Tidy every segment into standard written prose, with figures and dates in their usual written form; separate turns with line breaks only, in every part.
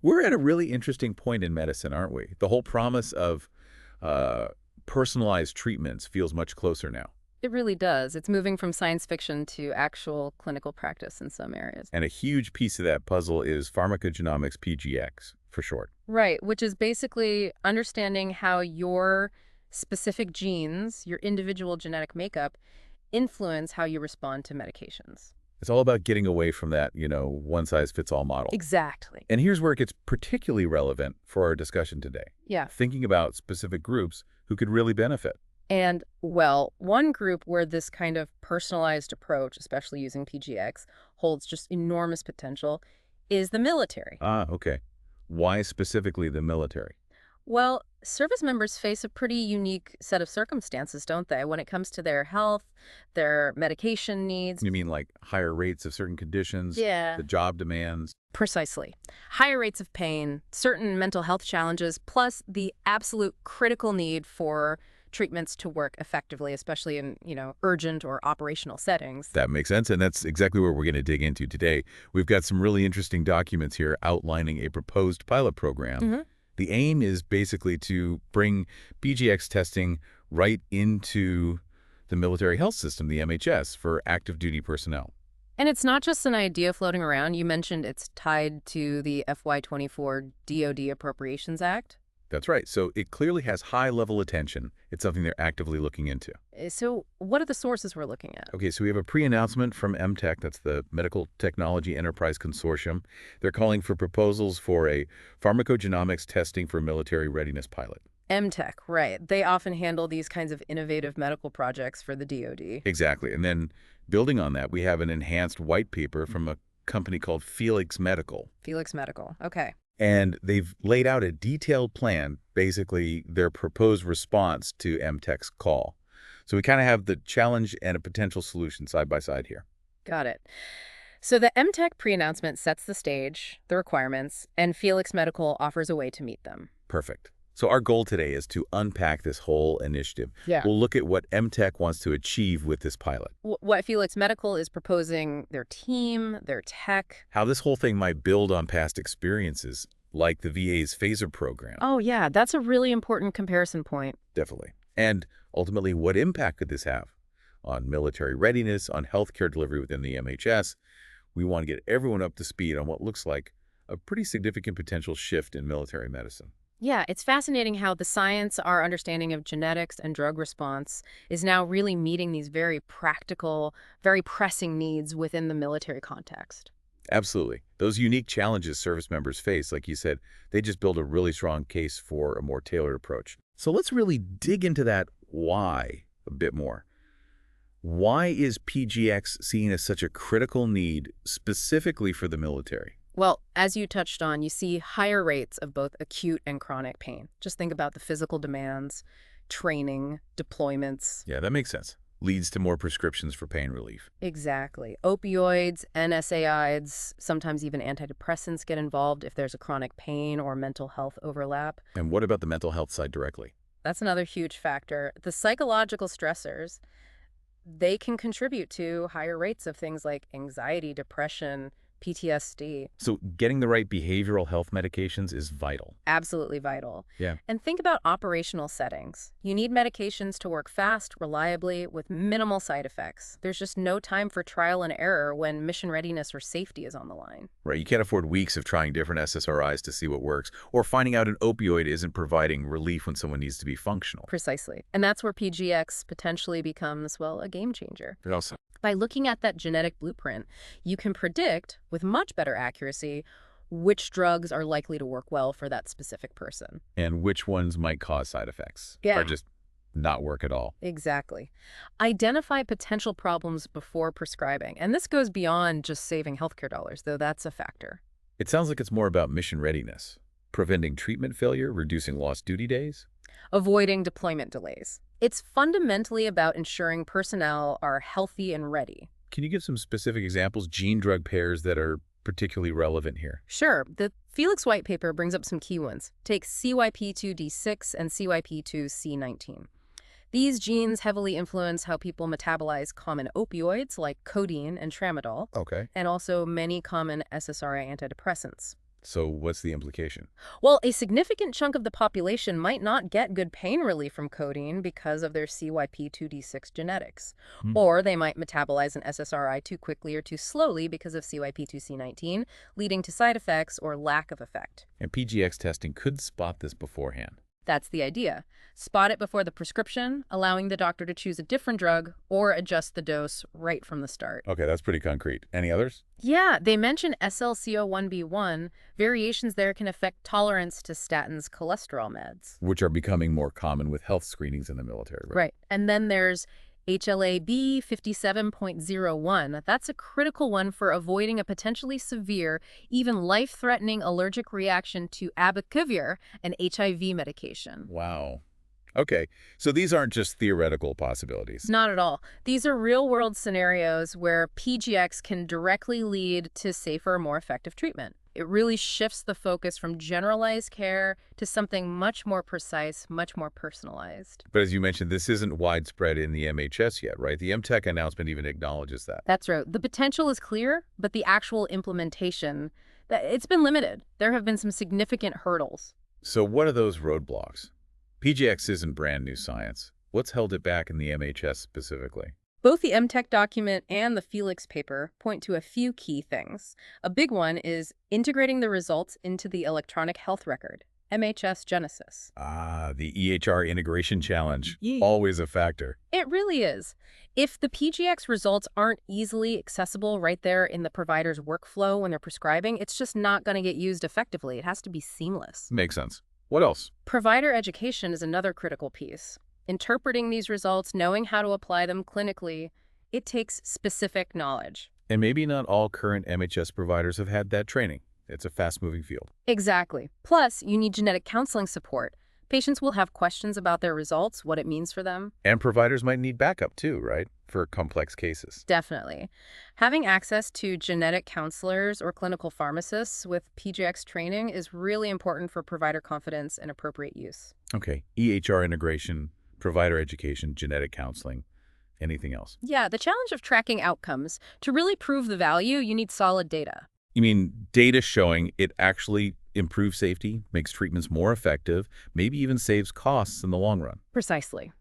We're at a really interesting point in medicine, aren't we? The whole promise of uh, personalized treatments feels much closer now.
It really does. It's moving from science fiction to actual clinical practice in some areas.
And a huge piece of that puzzle is pharmacogenomics, PGX, for short.
Right, which is basically understanding how your specific genes, your individual genetic makeup, influence how you respond to medications.
It's all about getting away from that, one-size-fits-all model.
Exactly.
And here's where it gets particularly relevant for our discussion today.
Yeah.
Thinking about specific groups who could really benefit.
And, well, one group where this kind of personalized approach, especially using PGX, holds just enormous potential is the military.
Ah, okay. Why specifically the military?
Well, service members face a pretty unique set of circumstances, don't they, when it comes to their health, their medication needs.
You mean like higher rates of certain conditions,
Yeah.
the job demands?
Precisely. Higher rates of pain, certain mental health challenges, plus the absolute critical need for treatments to work effectively, especially in, urgent or operational settings.
That makes sense, and that's exactly what we're going to dig into today. We've got some really interesting documents here outlining a proposed pilot program.
Hmm.
The aim is basically to bring PGX testing right into the military health system, the MHS, for active duty personnel.
And it's not just an idea floating around. You mentioned it's tied to the FY24 DoD Appropriations Act.
That's right. So it clearly has high-level attention. It's something they're actively looking into.
So what are the sources we're looking at?
Okay, so we have a pre-announcement from MTech, that's the Medical Technology Enterprise Consortium. They're calling for proposals for a pharmacogenomics testing for military readiness pilot.
MTech, right. They often handle these kinds of innovative medical projects for the DoD.
Exactly. And then building on that, we have an enhanced white paper from a company called Felix Medical.
Felix Medical. Okay.
And they've laid out a detailed plan, basically their proposed response to MTech's call. So we kind of have the challenge and a potential solution side by side here.
Got it. So the MTech pre-announcement sets the stage, the requirements, and Felix Medical offers a way to meet them.
Perfect. So our goal today is to unpack this whole initiative.
Yeah.
We'll look at what MTech wants to achieve with this pilot,
What Felix Medical is proposing, their team, their tech.
how this whole thing might build on past experiences, like the VA's phaser program.
Oh, yeah, that's a really important comparison point.
Definitely. And ultimately, what impact could this have on military readiness, on healthcare delivery within the MHS? We want to get everyone up to speed on what looks like a pretty significant potential shift in military medicine.
Yeah, it's fascinating how the science, our understanding of genetics and drug response, is now really meeting these very practical, very pressing needs within the military context.
Absolutely. Those unique challenges service members face, like you said, they just build a really strong case for a more tailored approach. So let's really dig into that why a bit more. Why is PGX seen as such a critical need specifically for the military?
Well, as you touched on, you see higher rates of both acute and chronic pain. Just think about the physical demands, training, deployments.
Yeah, that makes sense. Leads to more prescriptions for pain relief.
Exactly. Opioids, NSAIDs, sometimes even antidepressants get involved if there's a chronic pain or mental health overlap.
And what about the mental health side directly?
That's another huge factor. The psychological stressors, they can contribute to higher rates of things like anxiety, depression, PTSD.
So getting the right behavioral health medications is vital.
Absolutely vital.
Yeah.
And think about operational settings. You need medications to work fast, reliably, with minimal side effects. There's just no time for trial and error when mission readiness or safety is on the line.
Right, you can't afford weeks of trying different SSRIs to see what works, or finding out an opioid isn't providing relief when someone needs to be functional.
Precisely. And that's where PGX potentially becomes, well, a game changer.
But also,
By looking at that genetic blueprint, you can predict, with much better accuracy, which drugs are likely to work well for that specific person.
and which ones might cause side effects,
Yeah.
or just not work at all.
Exactly. Identify potential problems before prescribing. And this goes beyond just saving healthcare dollars, though that's a factor.
It sounds like it's more about mission readiness, preventing treatment failure, reducing lost duty days.
Avoiding deployment delays. It's fundamentally about ensuring personnel are healthy and ready.
Can you give some specific examples, gene-drug pairs that are particularly relevant here?
Sure, the Felix White paper brings up some key ones. Take CYP2D6 and CYP2C19. These genes heavily influence how people metabolize common opioids like codeine and tramadol,
Okay.
and also many common SSRI antidepressants.
So what's the implication?
Well, a significant chunk of the population might not get good pain relief from codeine because of their CYP2D6 genetics.
Hmm.
Or they might metabolize an SSRI too quickly or too slowly because of CYP2C19, leading to side effects or lack of effect.
And PGX testing could spot this beforehand.
That's the idea. Spot it before the prescription, allowing the doctor to choose a different drug or adjust the dose right from the start.
Okay, that's pretty concrete. Any others?
Yeah, they mention SLCO1B1. Variations there can affect tolerance to statins cholesterol meds.
Which are becoming more common with health screenings in the military, right?
Right. And then there's HLA-B 57.01. That's a critical one for avoiding a potentially severe, even life-threatening allergic reaction to abacavir, an HIV medication.
Wow. Okay, so these aren't just theoretical possibilities.
Not at all. These are real-world scenarios where PGX can directly lead to safer, more effective treatment. It really shifts the focus from generalized care to something much more precise, much more personalized.
But as you mentioned, this isn't widespread in the MHS yet, right? The MTech announcement even acknowledges that.
That's right. The potential is clear, but the actual implementation, it's been limited. There have been some significant hurdles.
So what are those roadblocks? PGX isn't brand new science. What's held it back in the MHS specifically?
Both the MTech document and the Felix paper point to a few key things. A big one is integrating the results into the electronic health record, MHS Genesis.
Ah, the EHR integration challenge.
Yeah.
Always a factor.
It really is. If the PGX results aren't easily accessible right there in the provider's workflow when they're prescribing, it's just not going to get used effectively. It has to be seamless.
Makes sense. What else?
Provider education is another critical piece. Interpreting these results, knowing how to apply them clinically, it takes specific knowledge.
And maybe not all current MHS providers have had that training. It's a fast-moving field.
Exactly. Plus, you need genetic counseling support. Patients will have questions about their results, what it means for them.
And providers might need backup too, right? For complex cases.
Definitely. Having access to genetic counselors or clinical pharmacists with PGX training is really important for provider confidence and appropriate use.
Okay, EHR integration, provider education, genetic counseling, anything else?
Yeah, the challenge of tracking outcomes. To really prove the value, you need solid data.
You mean data showing it actually improves safety, makes treatments more effective, maybe even saves costs in the long run?
Precisely.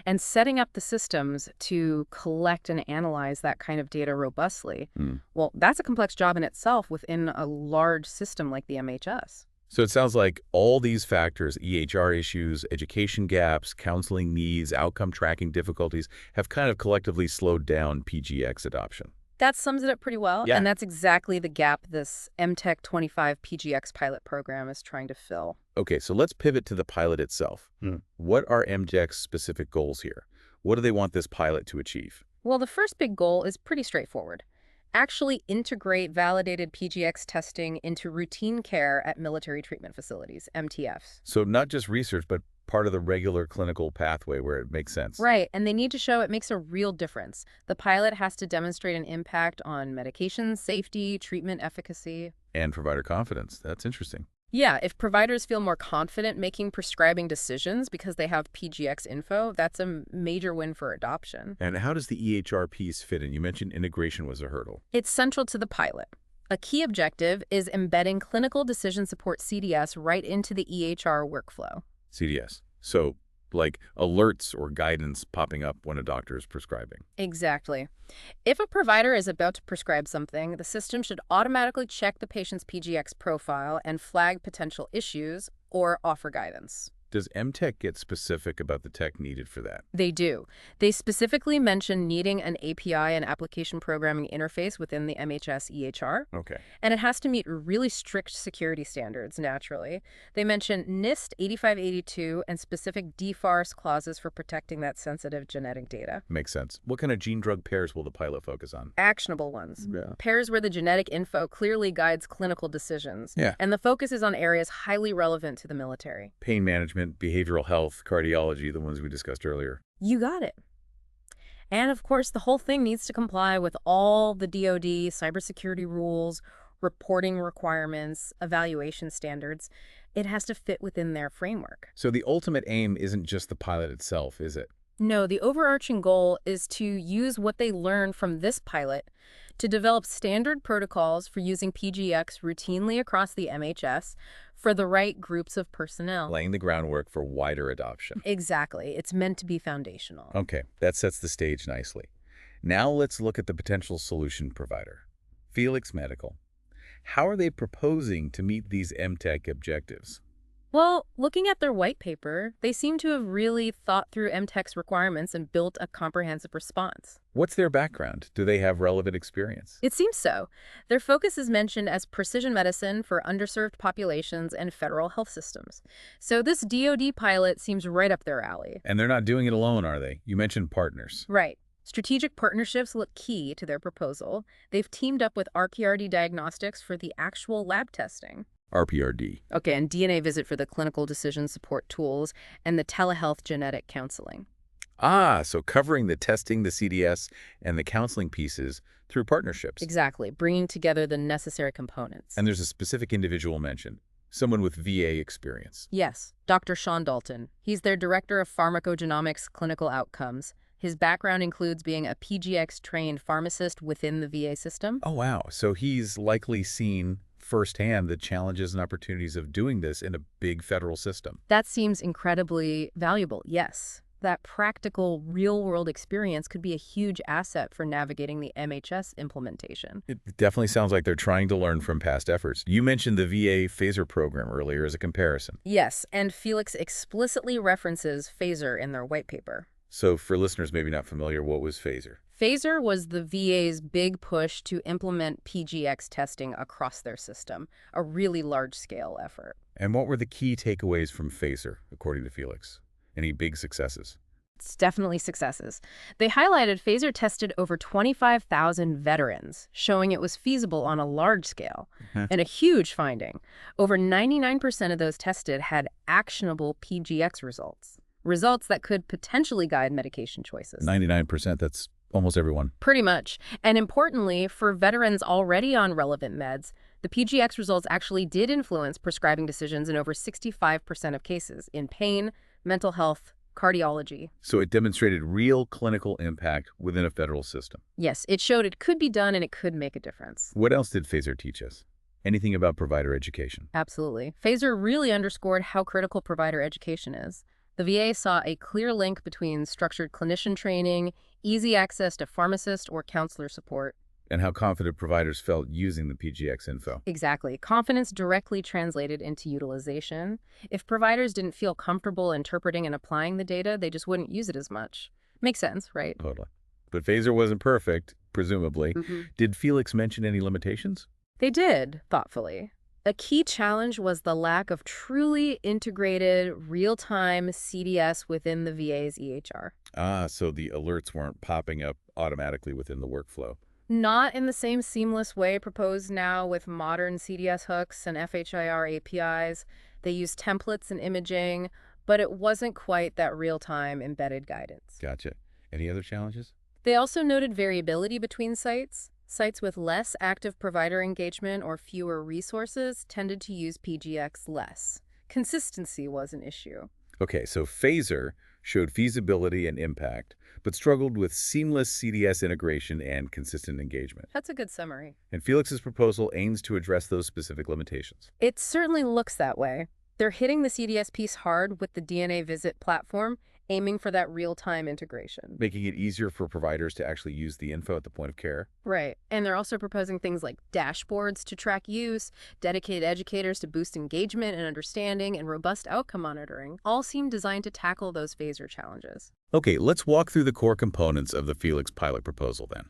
And setting up the systems to collect and analyze that kind of data robustly, well, that's a complex job in itself within a large system like the MHS.
So it sounds like all these factors, EHR issues, education gaps, counseling needs, outcome tracking difficulties, have kind of collectively slowed down PGX adoption.
That sums it up pretty well,
Yeah.
and that's exactly the gap this MTech 25 PGX pilot program is trying to fill.
Okay, so let's pivot to the pilot itself. What are MGEC's specific goals here? What do they want this pilot to achieve?
Well, the first big goal is pretty straightforward. Actually integrate validated PGX testing into routine care at military treatment facilities, MTFs.
So not just research, but part of the regular clinical pathway where it makes sense.
Right, and they need to show it makes a real difference. The pilot has to demonstrate an impact on medication safety, treatment efficacy.
And provider confidence. That's interesting.
Yeah, if providers feel more confident making prescribing decisions because they have PGX info, that's a major win for adoption.
And how does the EHR piece fit in? You mentioned integration was a hurdle.
It's central to the pilot. A key objective is embedding clinical decision support CDS right into the EHR workflow.
CDS. So like alerts or guidance popping up when a doctor is prescribing.
Exactly. If a provider is about to prescribe something, the system should automatically check the patient's PGX profile and flag potential issues or offer guidance.
Does MTech get specific about the tech needed for that?
They do. They specifically mention needing an API and application programming interface within the MHS EHR.
Okay.
And it has to meet really strict security standards, naturally. They mention NIST 8582 and specific DFARS clauses for protecting that sensitive genetic data.
Makes sense. What kind of gene-drug pairs will the pilot focus on?
Actionable ones.
Yeah.
Pairs where the genetic info clearly guides clinical decisions.
Yeah.
And the focus is on areas highly relevant to the military.
Pain management, behavioral health, cardiology, the ones we discussed earlier.
You got it. And of course, the whole thing needs to comply with all the DoD cybersecurity rules, reporting requirements, evaluation standards. It has to fit within their framework.
So the ultimate aim isn't just the pilot itself, is it?
No, the overarching goal is to use what they learn from this pilot to develop standard protocols for using PGX routinely across the MHS for the right groups of personnel.
Laying the groundwork for wider adoption.
Exactly. It's meant to be foundational.
Okay, that sets the stage nicely. Now let's look at the potential solution provider, Felix Medical. How are they proposing to meet these MTech objectives?
Well, looking at their white paper, they seem to have really thought through MTech's requirements and built a comprehensive response.
What's their background? Do they have relevant experience?
It seems so. Their focus is mentioned as precision medicine for underserved populations and federal health systems. So this DoD pilot seems right up their alley.
And they're not doing it alone, are they? You mentioned partners.
Right. Strategic partnerships look key to their proposal. They've teamed up with RPRD Diagnostics for the actual lab testing.
RPRD.
Okay, and DNA Visit for the clinical decision support tools and the telehealth genetic counseling.
Ah, so covering the testing, the CDS, and the counseling pieces through partnerships.
Exactly, bringing together the necessary components.
And there's a specific individual mentioned, someone with VA experience.
Yes, Dr. Sean Dalton. He's their director of Pharmacogenomics clinical outcomes. His background includes being a PGX-trained pharmacist within the VA system.
Oh, wow. So he's likely seen firsthand the challenges and opportunities of doing this in a big federal system.
That seems incredibly valuable, yes. That practical, real-world experience could be a huge asset for navigating the MHS implementation.
It definitely sounds like they're trying to learn from past efforts. You mentioned the VA phaser program earlier as a comparison.
Yes, and Felix explicitly references phaser in their white paper.
So for listeners maybe not familiar, what was phaser?
Phaser was the VA's big push to implement PGX testing across their system, a really large-scale effort.
And what were the key takeaways from phaser, according to Felix? Any big successes?
It's definitely successes. They highlighted phaser tested over 25,000 veterans, showing it was feasible on a large scale. And a huge finding, over 99% of those tested had actionable PGX results. Results that could potentially guide medication choices.
99%, that's almost everyone.
Pretty much. And importantly, for veterans already on relevant meds, the PGX results actually did influence prescribing decisions in over 65% of cases in pain, mental health, cardiology.
So it demonstrated real clinical impact within a federal system.
Yes, it showed it could be done and it could make a difference.
What else did phaser teach us? Anything about provider education?
Absolutely. Phaser really underscored how critical provider education is. The VA saw a clear link between structured clinician training, easy access to pharmacist or counselor support.
And how confident providers felt using the PGX info.
Exactly. Confidence directly translated into utilization. If providers didn't feel comfortable interpreting and applying the data, they just wouldn't use it as much. Makes sense, right?
Totally. But phaser wasn't perfect, presumably. Did Felix mention any limitations?
They did, thoughtfully. A key challenge was the lack of truly integrated, real-time CDS within the VA's EHR.
Ah, so the alerts weren't popping up automatically within the workflow.
Not in the same seamless way proposed now with modern CDS hooks and FHIR APIs. They used templates and imaging, but it wasn't quite that real-time embedded guidance.
Gotcha. Any other challenges?
They also noted variability between sites. Sites with less active provider engagement or fewer resources tended to use PGX less. Consistency was an issue.
Okay, so phaser showed feasibility and impact, but struggled with seamless CDS integration and consistent engagement.
That's a good summary.
And Felix's proposal aims to address those specific limitations.
It certainly looks that way. They're hitting the CDS piece hard with the DNA Visit platform, aiming for that real-time integration.
Making it easier for providers to actually use the info at the point of care.
Right. And they're also proposing things like dashboards to track use, dedicated educators to boost engagement and understanding, and robust outcome monitoring, all seem designed to tackle those phaser challenges.
Okay, let's walk through the core components of the Felix pilot proposal then.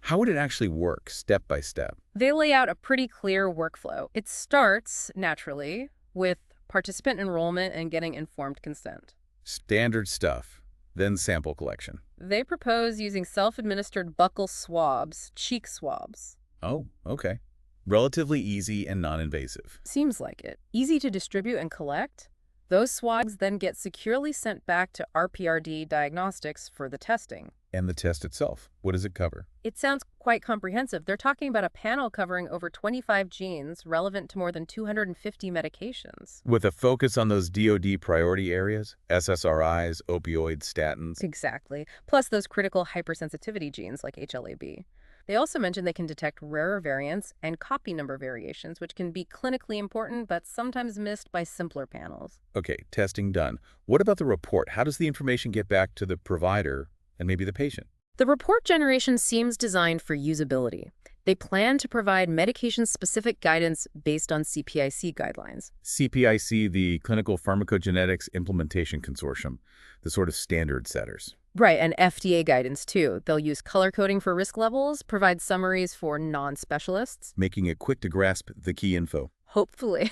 How would it actually work, step by step?
They lay out a pretty clear workflow. It starts, naturally, with participant enrollment and getting informed consent.
Standard stuff, then sample collection.
They propose using self-administered buccal swabs, cheek swabs.
Oh, okay. Relatively easy and non-invasive.
Seems like it. Easy to distribute and collect. Those swabs then get securely sent back to RPRD Diagnostics for the testing.
And the test itself, what does it cover?
It sounds quite comprehensive. They're talking about a panel covering over 25 genes relevant to more than 250 medications.
With a focus on those DoD priority areas, SSRIs, opioids, statins.
Exactly. Plus those critical hypersensitivity genes like HLA-B. They also mentioned they can detect rarer variants and copy number variations, which can be clinically important but sometimes missed by simpler panels.
Okay, testing done. What about the report? How does the information get back to the provider and maybe the patient?
The report generation seems designed for usability. They plan to provide medication-specific guidance based on CPIC guidelines.
CPIC, the Clinical Pharmacogenetics Implementation Consortium, the sort of standard setters.
Right, and FDA guidance too. They'll use color coding for risk levels, provide summaries for non-specialists.
Making it quick to grasp the key info.
Hopefully.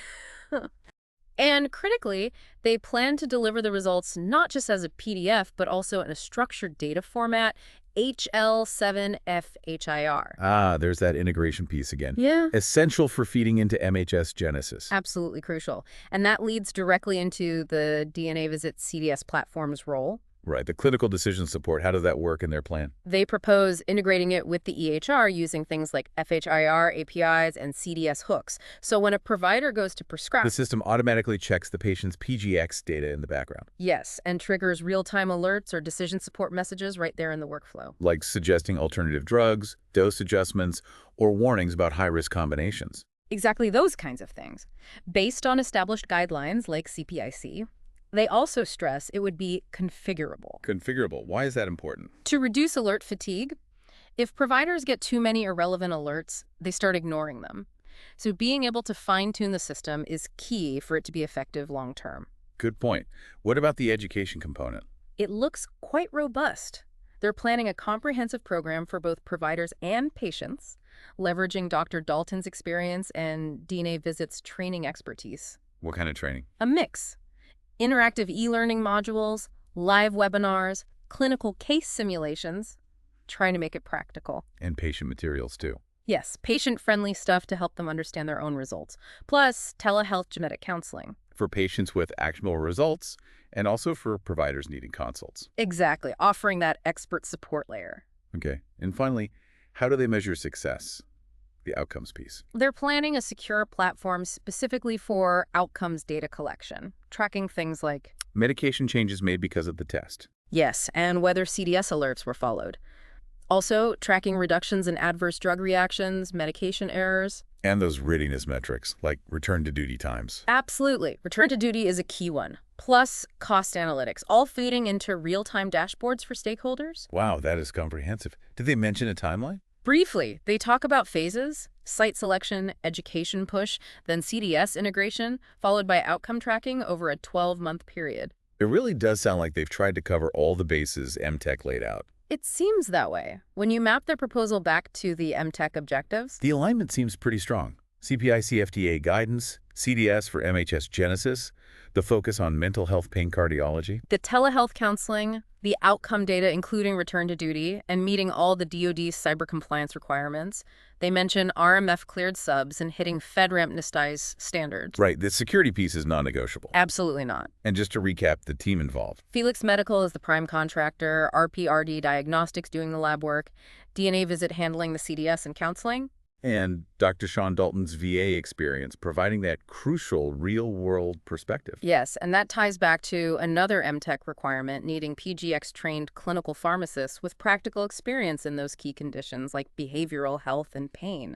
And critically, they plan to deliver the results not just as a PDF, but also in a structured data format, HL7FHIR.
Ah, there's that integration piece again.
Yeah.
Essential for feeding into MHS Genesis.
Absolutely crucial. And that leads directly into the DNA Visit CDS platform's role.
Right, the clinical decision support, how does that work in their plan?
They propose integrating it with the EHR using things like FHIR APIs and CDS hooks. So when a provider goes to prescribe...
The system automatically checks the patient's PGX data in the background.
Yes, and triggers real-time alerts or decision support messages right there in the workflow.
Like suggesting alternative drugs, dose adjustments, or warnings about high-risk combinations.
Exactly those kinds of things. Based on established guidelines like CPIC, they also stress it would be configurable.
Configurable. Why is that important?
To reduce alert fatigue, if providers get too many irrelevant alerts, they start ignoring them. So being able to fine-tune the system is key for it to be effective long-term.
Good point. What about the education component?
It looks quite robust. They're planning a comprehensive program for both providers and patients, leveraging Dr. Dalton's experience and DNA Visit's training expertise.
What kind of training?
A mix. Interactive e-learning modules, live webinars, clinical case simulations, trying to make it practical.
And patient materials, too.
Yes, patient-friendly stuff to help them understand their own results, plus telehealth genetic counseling.
For patients with actionable results, and also for providers needing consults.
Exactly, offering that expert support layer.
Okay, and finally, how do they measure success? The outcomes piece.
They're planning a secure platform specifically for outcomes data collection, tracking things like
medication changes made because of the test.
Yes, and whether CDS alerts were followed. Also, tracking reductions in adverse drug reactions, medication errors.
And those readiness metrics, like return to duty times.
Absolutely. Return to duty is a key one. Plus cost analytics, all feeding into real-time dashboards for stakeholders.
Wow, that is comprehensive. Did they mention a timeline?
Briefly, they talk about phases: site selection, education push, then CDS integration, followed by outcome tracking over a 12-month period.
It really does sound like they've tried to cover all the bases MTech laid out.
It seems that way. When you map their proposal back to the MTech objectives,
the alignment seems pretty strong. CPIC FDA guidance, CDS for MHS Genesis, the focus on mental health pain cardiology.
The telehealth counseling, the outcome data including return to duty, and meeting all the DoD's cyber compliance requirements. They mention RMF-cleared subs and hitting FedRAMP NIST standards.
Right, the security piece is non-negotiable.
Absolutely not.
And just to recap, the team involved.
Felix Medical is the prime contractor, RPRD Diagnostics doing the lab work, DNA Visit handling the CDS and counseling.
And Dr. Sean Dalton's VA experience, providing that crucial real-world perspective.
Yes, and that ties back to another MTech requirement needing PGX-trained clinical pharmacists with practical experience in those key conditions like behavioral health and pain.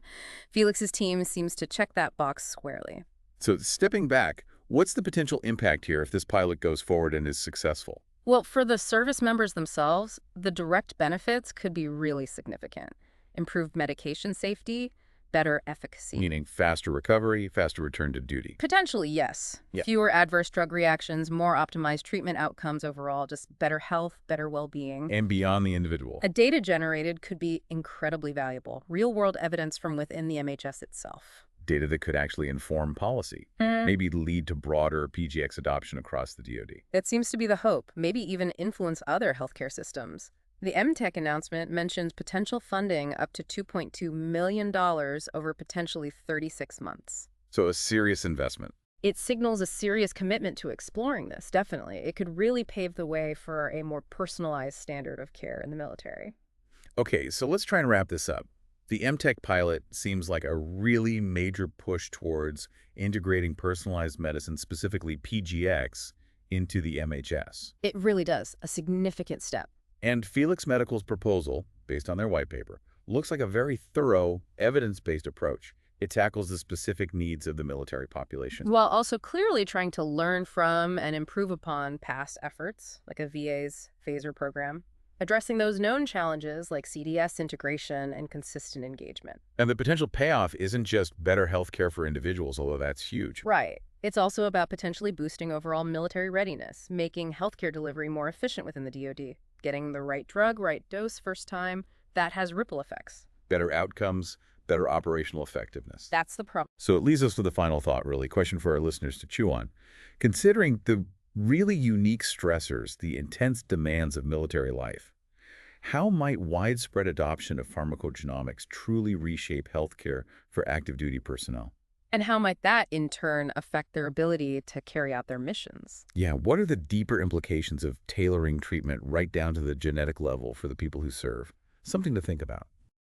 Felix's team seems to check that box squarely.
So stepping back, what's the potential impact here if this pilot goes forward and is successful?
Well, for the service members themselves, the direct benefits could be really significant. Improved medication safety, better efficacy.
Meaning faster recovery, faster return to duty.
Potentially, yes.
Yeah.
Fewer adverse drug reactions, more optimized treatment outcomes overall, just better health, better well-being.
And beyond the individual.
A data generated could be incredibly valuable. Real-world evidence from within the MHS itself.
Data that could actually inform policy, maybe lead to broader PGX adoption across the DoD.
That seems to be the hope, maybe even influence other healthcare systems. The MTech announcement mentions potential funding up to $2.2 million over potentially 36 months.
So a serious investment.
It signals a serious commitment to exploring this, definitely. It could really pave the way for a more personalized standard of care in the military.
Okay, so let's try and wrap this up. The MTech pilot seems like a really major push towards integrating personalized medicine, specifically PGX, into the MHS.
It really does, a significant step.
And Felix Medical's proposal, based on their white paper, looks like a very thorough, evidence-based approach. It tackles the specific needs of the military population.
While also clearly trying to learn from and improve upon past efforts, like a VA's phaser program, addressing those known challenges like CDS integration and consistent engagement.
And the potential payoff isn't just better health care for individuals, although that's huge.
Right. It's also about potentially boosting overall military readiness, making healthcare delivery more efficient within the DoD, getting the right drug, right dose first time. That has ripple effects.
Better outcomes, better operational effectiveness.
That's the problem.
So it leads us to the final thought, really, question for our listeners to chew on. Considering the really unique stressors, the intense demands of military life, how might widespread adoption of pharmacogenomics truly reshape healthcare for active duty personnel?
And how might that, in turn, affect their ability to carry out their missions?
Yeah, what are the deeper implications of tailoring treatment right down to the genetic level for the people who serve? Something to think about.